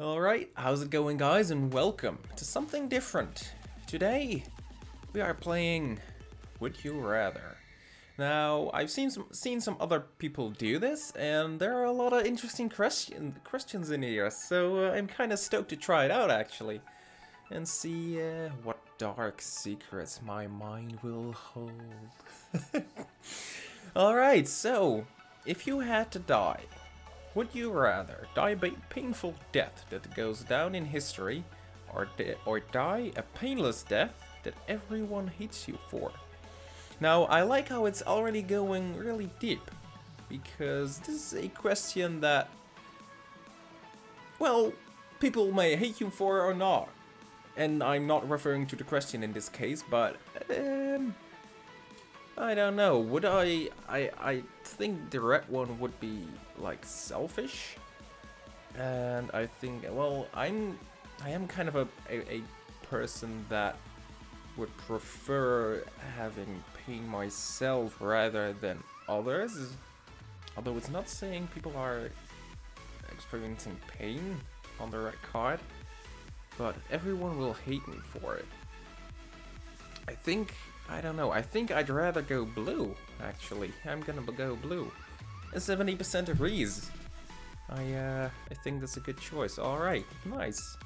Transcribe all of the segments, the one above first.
Alright, how's it going guys, and welcome to something different. Today, we are playing Would You Rather. Now, I've seen some other people do this, and there are a lot of interesting questions in here, so I'm kind of stoked to try it out actually. And see what dark secrets my mind will hold. Alright, so, if you had to die, would you rather die a painful death that goes down in history, or die a painless death that everyone hates you for? Now, I like how it's already going really deep, because this is a question that, well, people may hate you for or not. And I'm not referring to the question in this case, but I don't know. Would I think the red one would be like selfish, and I think, well, I am kind of a person that would prefer having pain myself rather than others. Although it's not saying people are experiencing pain on the red card, but everyone will hate me for it. I don't know, I think I'd rather go blue, actually. I'm gonna go blue. And 70% agrees. I think that's a good choice. Alright, nice.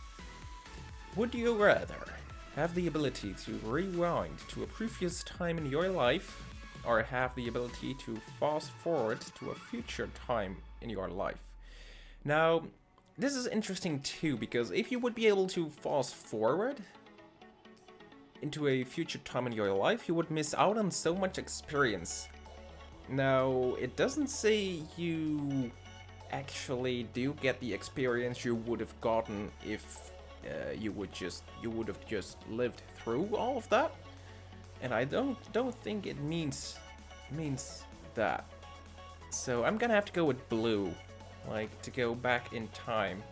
Would you rather have the ability to rewind to a previous time in your life, or have the ability to fast forward to a future time in your life? Now, this is interesting too, because if you would be able to fast forward into a future time in your life, you would miss out on so much experience. Now, it doesn't say you actually do get the experience you would have gotten if you would have just lived through all of that, and I don't think it means that. So I'm gonna have to go with blue, like to go back in time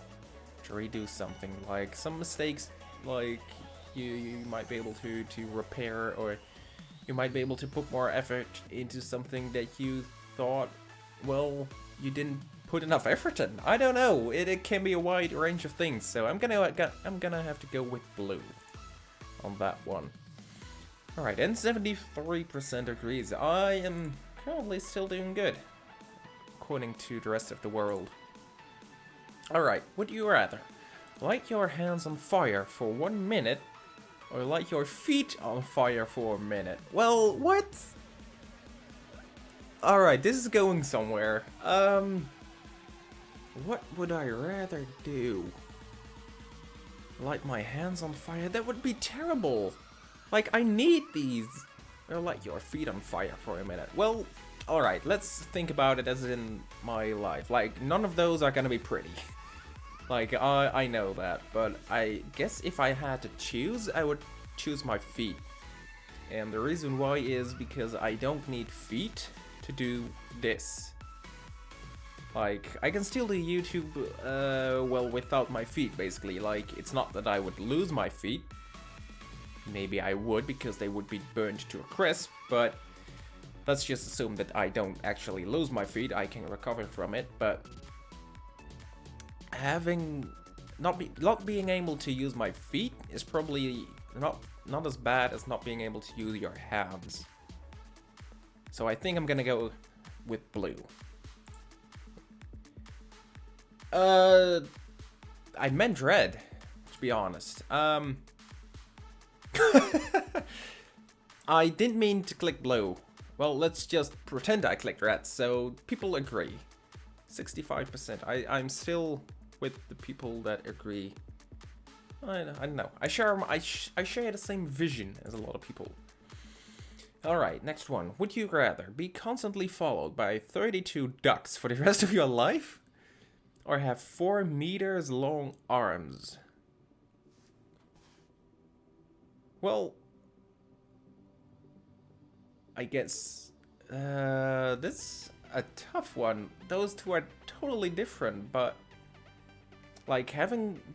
to redo something, like some mistakes, like you might be able to repair, or you might be able to put more effort into something that you thought, well, you didn't put enough effort in. I don't know. It can be a wide range of things. So I'm gonna have to go with blue on that one. All right, and 73% agrees. I am currently still doing good, according to the rest of the world. All right, would you rather light your hands on fire for 1 minute, or light your feet on fire for a minute? Well, what? Alright, this is going somewhere. What would I rather do? Light my hands on fire? That would be terrible. Like, I need these. Or light your feet on fire for a minute. Well, alright, let's think about it as in my life. Like, none of those are gonna be pretty. Like, I know that, but I guess if I had to choose, I would choose my feet. And the reason why is because I don't need feet to do this. Like, I can still do YouTube, well, without my feet, basically. Like, it's not that I would lose my feet. Maybe I would, because they would be burned to a crisp, but let's just assume that I don't actually lose my feet. I can recover from it, but not being able to use my feet is probably not as bad as not being able to use your hands. So I think I'm gonna go with blue. I meant red, to be honest. I didn't mean to click blue. Well, let's just pretend I clicked red, so people agree. 65%. I'm still with the people that agree. I don't know. I share the same vision as a lot of people. Alright, next one. Would you rather be constantly followed by 32 ducks for the rest of your life, or have 4 meters long arms? Well, I guess this is a tough one. Those two are totally different, but like,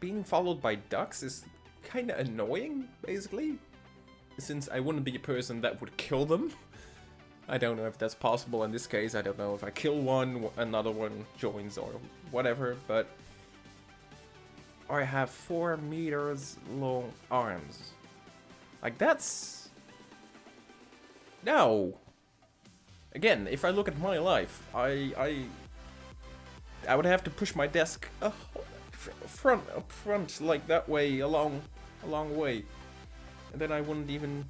being followed by ducks is kind of annoying, basically, since I wouldn't be a person that would kill them. I don't know if that's possible in this case. I don't know if I kill one, another one joins or whatever, but or have 4 meters long arms. Like, that's... No! Again, if I look at my life, I would have to push my desk up front, like that way, a long way. And then I wouldn't even...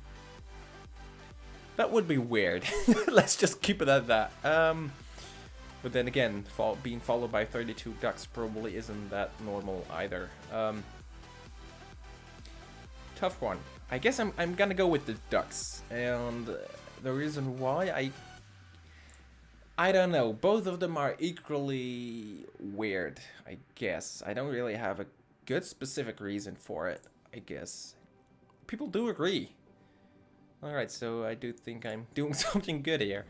That would be weird. Let's just keep it at that. But then again, being followed by 32 ducks probably isn't that normal either. Tough one. I guess I'm gonna go with the ducks, and the reason why I don't know. Both of them are equally weird, I guess. I don't really have a good specific reason for it, I guess. People do agree. Alright, so I do think I'm doing something good here.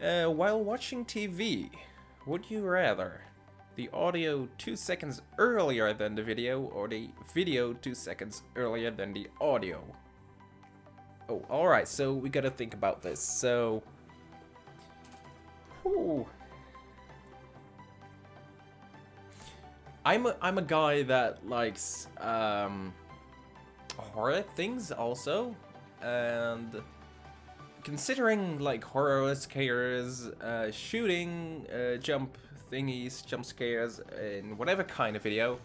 While watching TV, would you rather the audio 2 seconds earlier than the video, or the video 2 seconds earlier than the audio? Oh, alright, so we gotta think about this. So... Whew. I'm a guy that likes horror things also, and considering like horror scares, shooting, jump thingies, jump scares in whatever kind of video,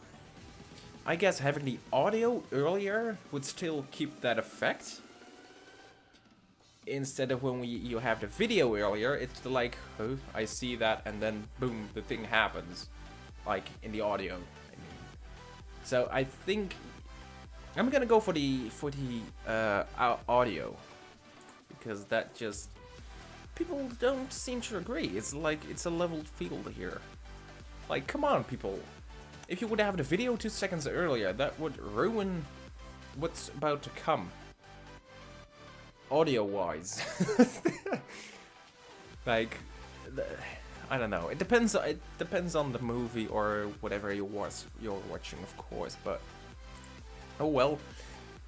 I guess having the audio earlier would still keep that effect. Instead of when you have the video earlier, it's like, oh, I see that, and then boom, the thing happens, like in the audio. I mean. So I think I'm gonna go for the audio, because that just people don't seem to agree. It's like it's a leveled field here. Like, come on, people! If you would have the video 2 seconds earlier, that would ruin what's about to come. Audio-wise, like, I don't know. It depends. It depends on the movie or whatever you're watching, of course. But oh well.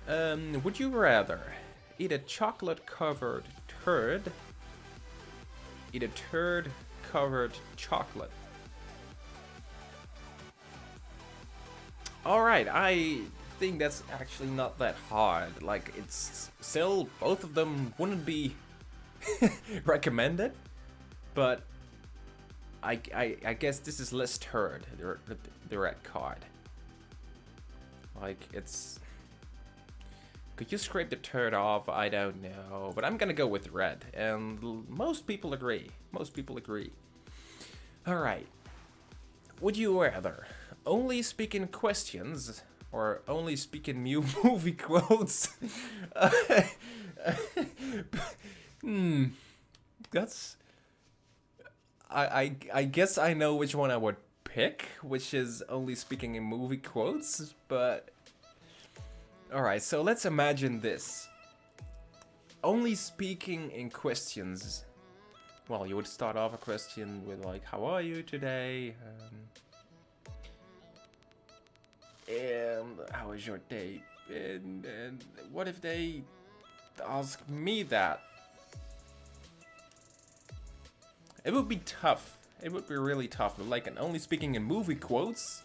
Would you rather eat a chocolate-covered turd? Eat a turd-covered chocolate. All right, I think that's actually not that hard. Like, it's still, both of them wouldn't be recommended, but I guess this is less turd, the red card. Like, it's... Could you scrape the turd off? I don't know, but I'm gonna go with red, and most people agree. Most people agree. Alright. Would you rather only speak in questions or only speak in movie quotes? That's... I guess I know which one I would pick, which is only speaking in movie quotes, but... Alright, so let's imagine this. Only speaking in questions. Well, you would start off a question with like, how are you today? And how was your day? And what if they ask me that? It would be tough. It would be really tough. Like, and only speaking in movie quotes?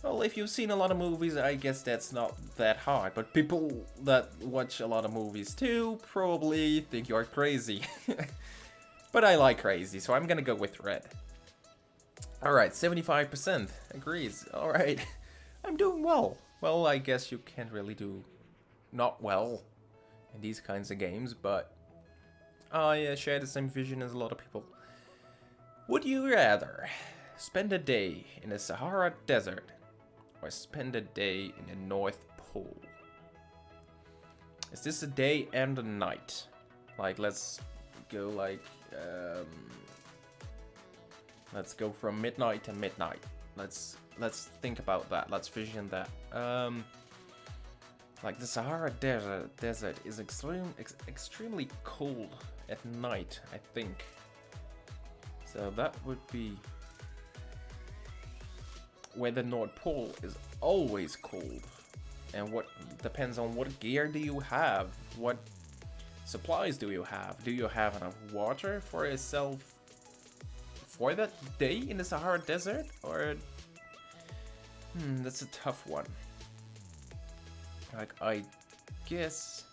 Well, if you've seen a lot of movies, I guess that's not that hard. But people that watch a lot of movies too probably think you're crazy. But I like crazy, so I'm gonna go with red. Alright, 75% agrees. Alright. I'm doing well. Well, I guess you can't really do not well in these kinds of games, but I share the same vision as a lot of people. Would you rather spend a day in the Sahara Desert or spend a day in the North Pole? Is this a day and a night? Like, let's go like, let's go from midnight to midnight. Let's think about that. Let's vision that. Like the Sahara Desert is extremely cold at night, I think. So that would be where the North Pole is always cold. And what depends on what gear do you have? What supplies do you have? Do you have enough water for yourself for that day in the Sahara Desert? Or That's a tough one. Like, I guess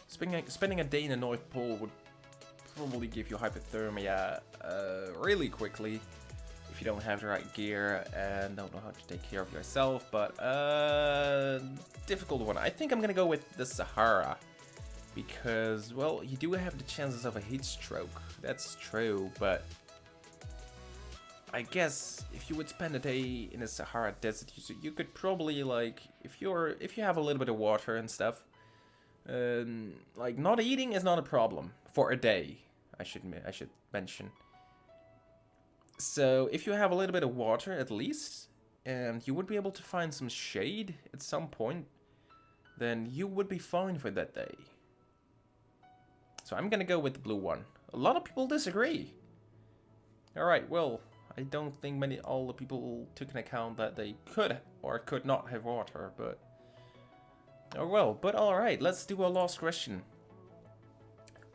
spending a day in the North Pole would probably give you hypothermia really quickly if you don't have the right gear and don't know how to take care of yourself. But difficult one. I think I'm gonna go with the Sahara because, well, you do have the chances of a heat stroke. That's true, but I guess if you would spend a day in the Sahara Desert, you could probably, like, if you have a little bit of water and stuff, like, not eating is not a problem for a day. I should mention. So if you have a little bit of water at least, and you would be able to find some shade at some point, then you would be fine for that day. So I'm gonna go with the blue one. A lot of people disagree. All right, well, I don't think all the people took into account that they could or could not have water, but oh well. But all right, let's do a last question.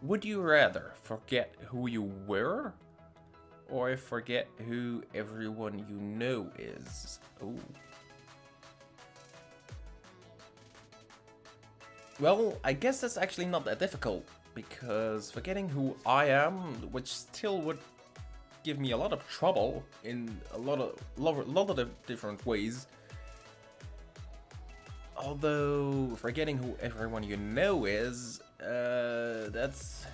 Would you rather forget who you were, or forget who everyone you know is? Ooh. Well, I guess that's actually not that difficult, because forgetting who I am, which still would give me a lot of trouble in a lot of different ways. Although forgetting who everyone you know is, that's,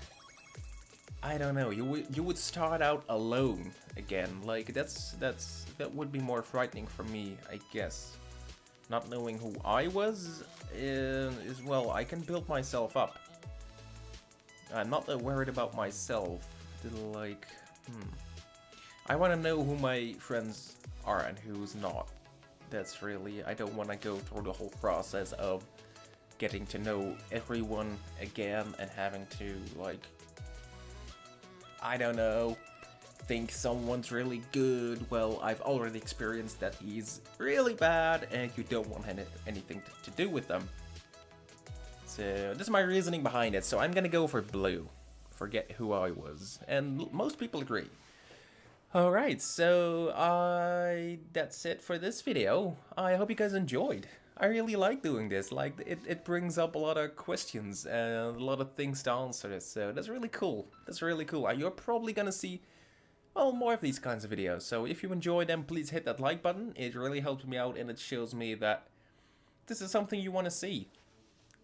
I don't know. You would start out alone again. Like that would be more frightening for me, I guess. Not knowing who I was is, well, I can build myself up. I'm not that worried about myself. Like, I want to know who my friends are and who's not. That's really, I don't want to go through the whole process of getting to know everyone again and having to, like, I don't know, think someone's really good. Well, I've already experienced that he's really bad and you don't want anything to do with them. So this is my reasoning behind it. So I'm gonna go for blue. Forget who I was. And most people agree. Alright, so that's it for this video. I hope you guys enjoyed. I really like doing this. Like, it brings up a lot of questions and a lot of things to answer. So that's really cool. That's really cool. You're probably gonna see, well, more of these kinds of videos. So if you enjoyed them, please hit that like button. It really helps me out and it shows me that this is something you want to see.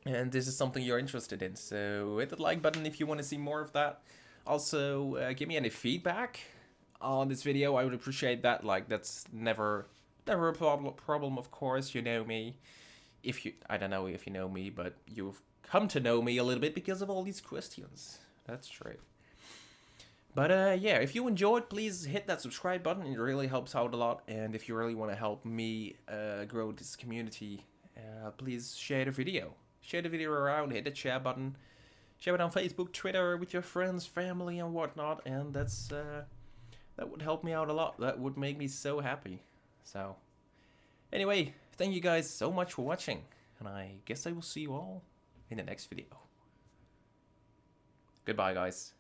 And this is something you're interested in. So hit that like button if you want to see more of that. Also, give me any feedback on this video. I would appreciate that. Like, that's never a problem, of course. You know me. I don't know if you know me, but you've come to know me a little bit because of all these questions. That's true. But yeah, if you enjoyed, please hit that subscribe button. It really helps out a lot. And if you really want to help me grow this community, please share the video. Share the video around, hit the share button. Share it on Facebook, Twitter, with your friends, family, and whatnot. And that's that would help me out a lot. That would make me so happy. So, anyway, thank you guys so much for watching. And I guess I will see you all in the next video. Goodbye, guys.